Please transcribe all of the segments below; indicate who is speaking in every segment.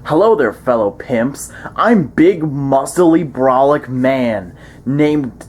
Speaker 1: Hello there, fellow pimps. I'm big, muscly, brolic man named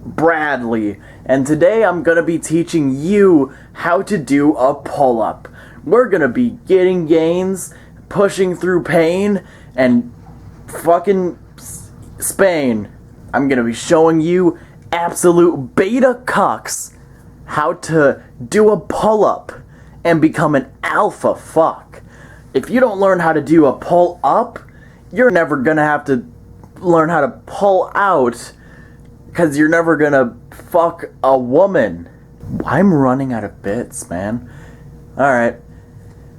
Speaker 1: Bradley, and today I'm gonna be teaching you how to do a pull-up. We're gonna be getting gains, pushing through pain, and fucking Spain. I'm gonna be showing you absolute beta cucks how to do a pull-up and become an alpha fuck. If you don't learn how to do a pull-up, you're never gonna have to learn how to pull out, because you're never gonna fuck a woman. I'm running out of bits, man. Alright.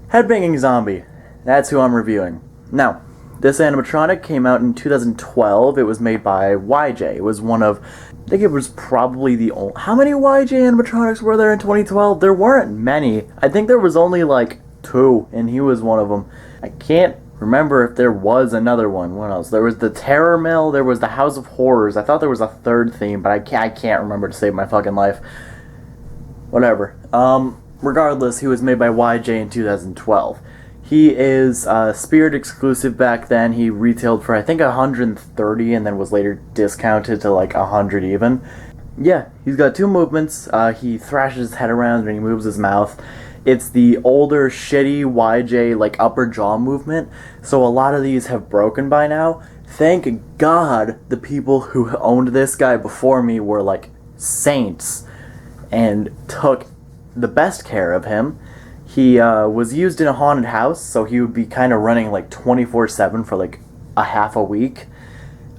Speaker 1: Headbanging Zombie. That's who I'm reviewing. Now, this animatronic came out in 2012. It was made by YJ. It was one of, I think it was probably the only... How many YJ animatronics were there in 2012? There weren't many. I think there was only like 2, and he was one of them. I can't remember if there was another one. What else? There was the Terror Mill, there was the House of Horrors. I thought there was a third theme, but I can't remember to save my fucking life. Whatever. Regardless, he was made by YJ in 2012. He is Spirit exclusive back then. He retailed for I think 130 and then was later discounted to like 100 even. Yeah, he's got 2 movements. He thrashes his head around and he moves his mouth. It's the older, shitty YJ, like, upper jaw movement, so a lot of these have broken by now. Thank God the people who owned this guy before me were, like, saints, and took the best care of him. He was used in a haunted house, so he would be kind of running, like, 24/7 for, like, a half a week.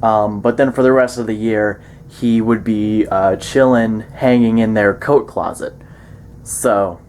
Speaker 1: But then for the rest of the year, he would be chilling, hanging in their coat closet. So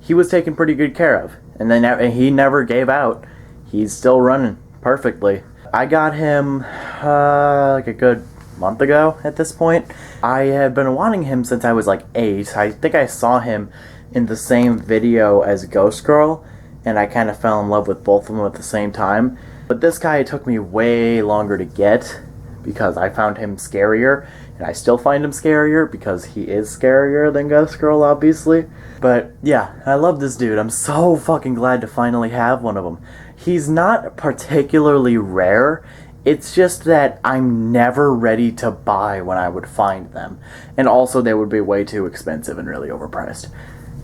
Speaker 1: he was taken pretty good care of, and then he never gave out. He's still running perfectly. I got him like a good month ago at this point. I had been wanting him since I was like 8. I think I saw him in the same video as Ghost Girl, and I kind of fell in love with both of them at the same time. But this guy took me way longer to get because I found him scarier, and I still find him scarier because he is scarier than Ghost Girl, obviously. But yeah, I love this dude. I'm so fucking glad to finally have one of them. He's not particularly rare. It's just that I'm never ready to buy when I would find them. And also they would be way too expensive and really overpriced.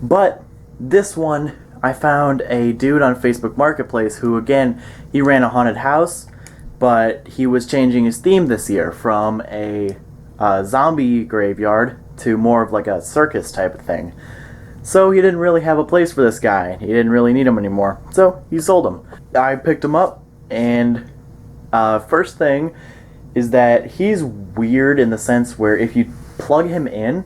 Speaker 1: But this one, I found a dude on Facebook Marketplace who, again, he ran a haunted house, but he was changing his theme this year from a zombie graveyard to more of like a circus type of thing. So he didn't really have a place for this guy. He didn't really need him anymore. So he sold him. I picked him up, and first thing is that he's weird in the sense where if you plug him in,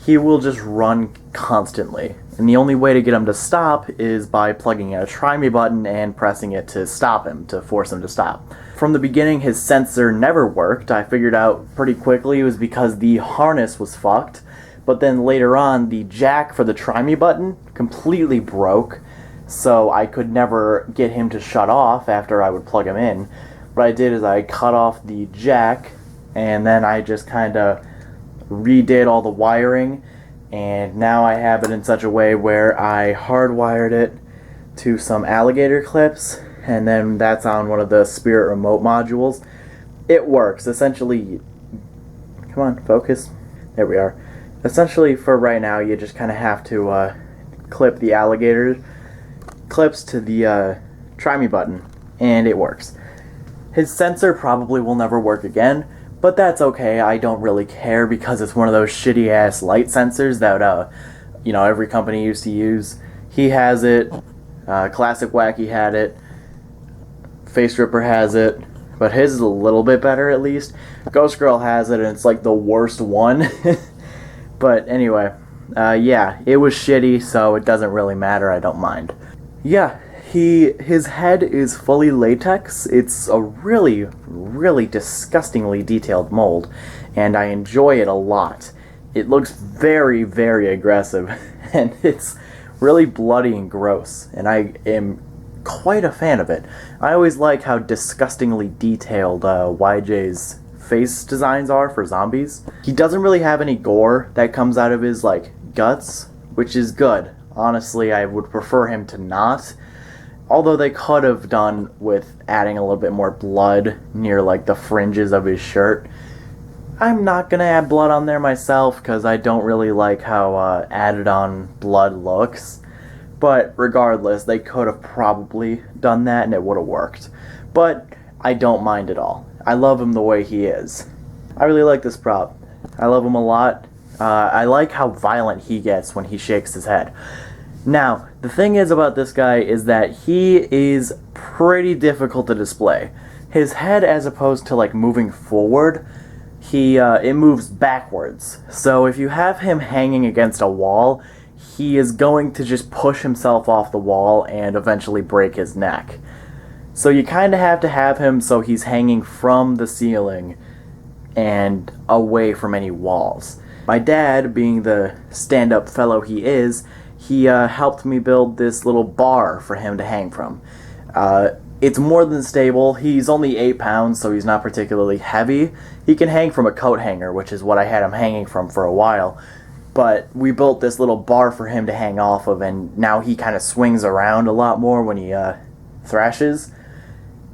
Speaker 1: he will just run constantly. And the only way to get him to stop is by plugging in a try me button and pressing it to stop him, to force him to stop. From the beginning, his sensor never worked. I figured out pretty quickly it was because the harness was fucked. But then later on, the jack for the try me button completely broke, so I could never get him to shut off after I would plug him in. What I did is I cut off the jack, and then I just kind of redid all the wiring, and now I have it in such a way where I hardwired it to some alligator clips, and then that's on one of the Spirit remote modules. It works. Essentially, come on, focus. There we are. Essentially, for right now, you just kind of have to clip the alligator clips to the try me button, and it works. His sensor probably will never work again, but that's okay. I don't really care because it's one of those shitty ass light sensors that you know, every company used to use. He has it. Classic Wacky had it. Face Ripper has it, but his is a little bit better at least. Ghost Girl has it, and it's like the worst one. But anyway, yeah, it was shitty, so it doesn't really matter. I don't mind. Yeah, his head is fully latex. It's a really, really disgustingly detailed mold, and I enjoy it a lot. It looks very, very aggressive, and it's really bloody and gross, and I am quite a fan of it. I always like how disgustingly detailed YJ's face designs are for zombies. He doesn't really have any gore that comes out of his, like, guts, which is good. Honestly, I would prefer him to not. Although they could have done with adding a little bit more blood near like the fringes of his shirt. I'm not gonna add blood on there myself because I don't really like how added on blood looks. But regardless, they could have probably done that and it would have worked. But I don't mind at all. I love him the way he is. I really like this prop. I love him a lot. I like how violent he gets when he shakes his head. Now, the thing is about this guy is that he is pretty difficult to display. His head, as opposed to like moving forward, it moves backwards. So if you have him hanging against a wall, he is going to just push himself off the wall and eventually break his neck. So you kind of have to have him so he's hanging from the ceiling and away from any walls. My dad, being the stand-up fellow he is, he helped me build this little bar for him to hang from. It's more than stable. He's only 8 pounds, so he's not particularly heavy. He can hang from a coat hanger, which is what I had him hanging from for a while. But we built this little bar for him to hang off of, and now he kind of swings around a lot more when he thrashes.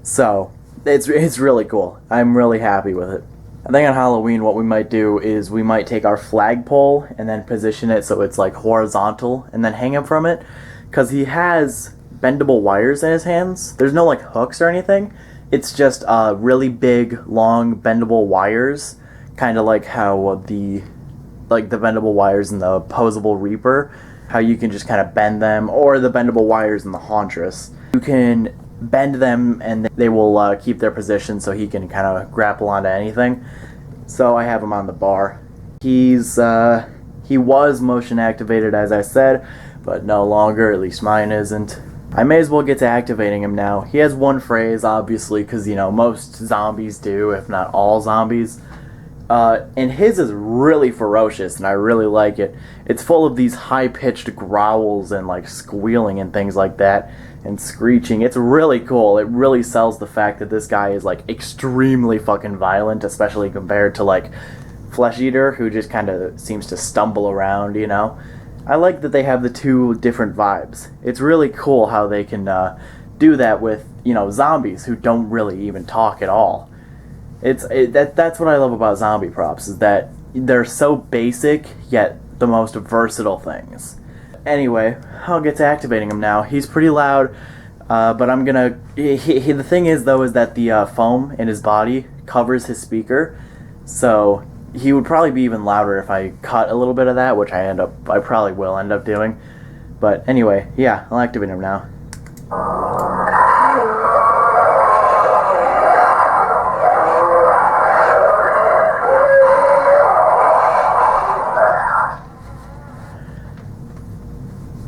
Speaker 1: So, it's really cool. I'm really happy with it. I think on Halloween what we might do is we might take our flagpole and then position it so it's like horizontal and then hang him from it. Because he has bendable wires in his hands. There's no like hooks or anything. It's just really big, long, bendable wires. Kind of like how the bendable wires in the Posable Reaper. How you can just kind of bend them. Or the bendable wires in the Hauntress. You can bend them and they will keep their position so he can kind of grapple onto anything. So I have him on the bar. He was motion activated, as I said, but no longer, at least mine isn't. I may as well get to activating him now. He has one phrase, obviously, because, you know, most zombies do, if not all zombies. And his is really ferocious, and I really like it. It's full of these high-pitched growls and, like, squealing and things like that. And screeching. It's really cool. It really sells the fact that this guy is like extremely fucking violent, especially compared to like Flesh Eater, who just kind of seems to stumble around, you know. I like that they have the two different vibes. It's really cool how they can do that with, you know, zombies who don't really even talk at all. That's what I love about zombie props, is that they're so basic yet the most versatile things. Anyway, I'll get to activating him now. He's pretty loud, but I'm gonna... the thing is, though, is that the foam in his body covers his speaker, so he would probably be even louder if I cut a little bit of that, which I probably will end up doing. But anyway, yeah, I'll activate him now.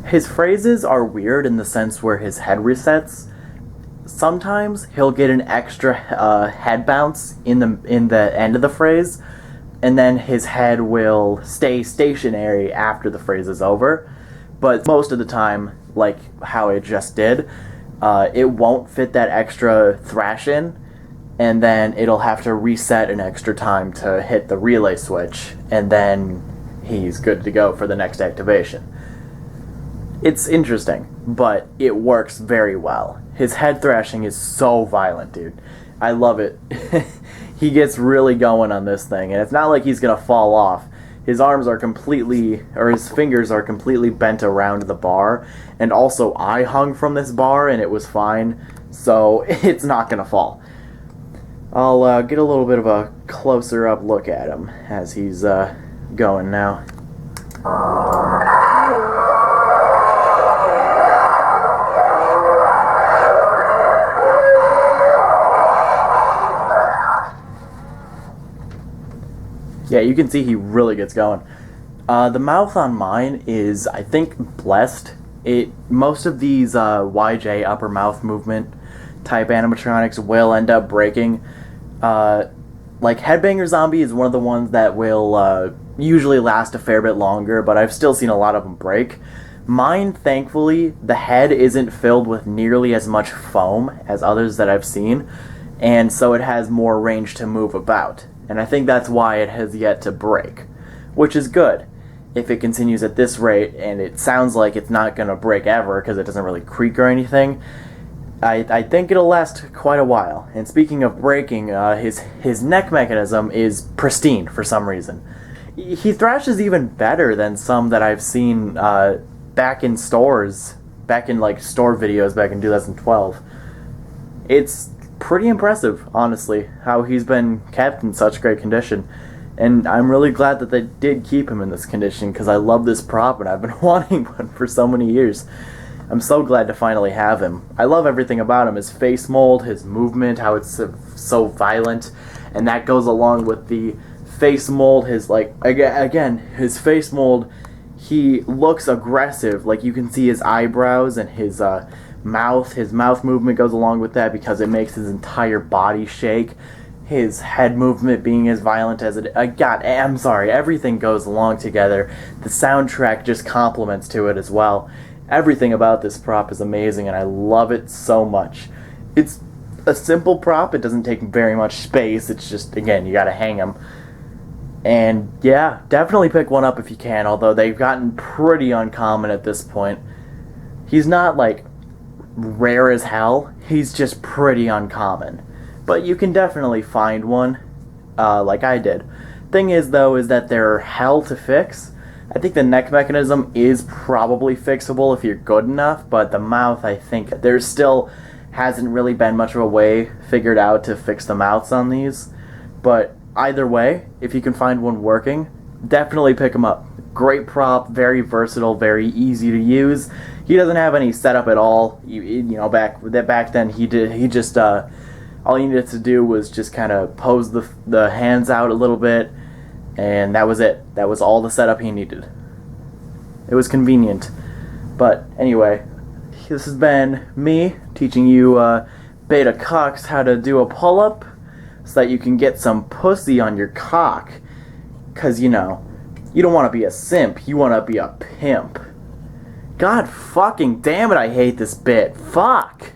Speaker 1: His phrases are weird in the sense where his head resets. Sometimes he'll get an extra head bounce in the end of the phrase, and then his head will stay stationary after the phrase is over. But most of the time, like how it just did, it won't fit that extra thrash in, and then it'll have to reset an extra time to hit the relay switch, and then he's good to go for the next activation. It's interesting, but it works very well. His head thrashing is so violent, dude. I love it. He gets really going on this thing, and it's not like he's gonna fall off. His arms are his fingers are completely bent around the bar, and also I hung from this bar and it was fine, so it's not gonna fall. I'll get a little bit of a closer up look at him as he's going now. Yeah, you can see he really gets going. The mouth on mine is, I think, blessed. Most of these YJ upper mouth movement type animatronics will end up breaking. Like Headbanger Zombie is one of the ones that will usually last a fair bit longer, but I've still seen a lot of them break. Mine, thankfully, the head isn't filled with nearly as much foam as others that I've seen, and so it has more range to move about. And I think that's why it has yet to break, which is good. If it continues at this rate, and it sounds like it's not going to break ever because it doesn't really creak or anything, I think it'll last quite a while. And speaking of breaking, his neck mechanism is pristine for some reason. He thrashes even better than some that I've seen back in stores, back in like store videos back in 2012. It's pretty impressive, honestly, how he's been kept in such great condition. And I'm really glad that they did keep him in this condition, because I love this prop and I've been wanting one for so many years. I'm so glad to finally have him. I love everything about him, his face mold, his movement, how it's so violent, and that goes along with the face mold, his, like, again, his face mold, he looks aggressive, like you can see his eyebrows and his mouth movement goes along with that because it makes his entire body shake. His head movement being as violent as it... I'm sorry, everything goes along together. The soundtrack just complements to it as well. Everything about this prop is amazing, and I love it so much. It's a simple prop. It doesn't take very much space. It's just, again, you gotta hang them. And yeah, definitely pick one up if you can, although they've gotten pretty uncommon at this point. He's not, like, rare as hell. He's just pretty uncommon. But you can definitely find one, like I did. Thing is, though, is that they're hell to fix. I think the neck mechanism is probably fixable if you're good enough, but the mouth, I think, there still hasn't really been much of a way figured out to fix the mouths on these. But either way, if you can find one working, definitely pick them up. Great prop, very versatile, very easy to use. He doesn't have any setup at all. You know, back then he just all he needed to do was just kind of pose the hands out a little bit, and that was it. That was all the setup he needed. It was convenient. But anyway, this has been me teaching you beta cocks how to do a pull-up so that you can get some pussy on your cock. 'Cause, you know, you don't want to be a simp, you want to be a pimp. God fucking damn it, I hate this bit. Fuck!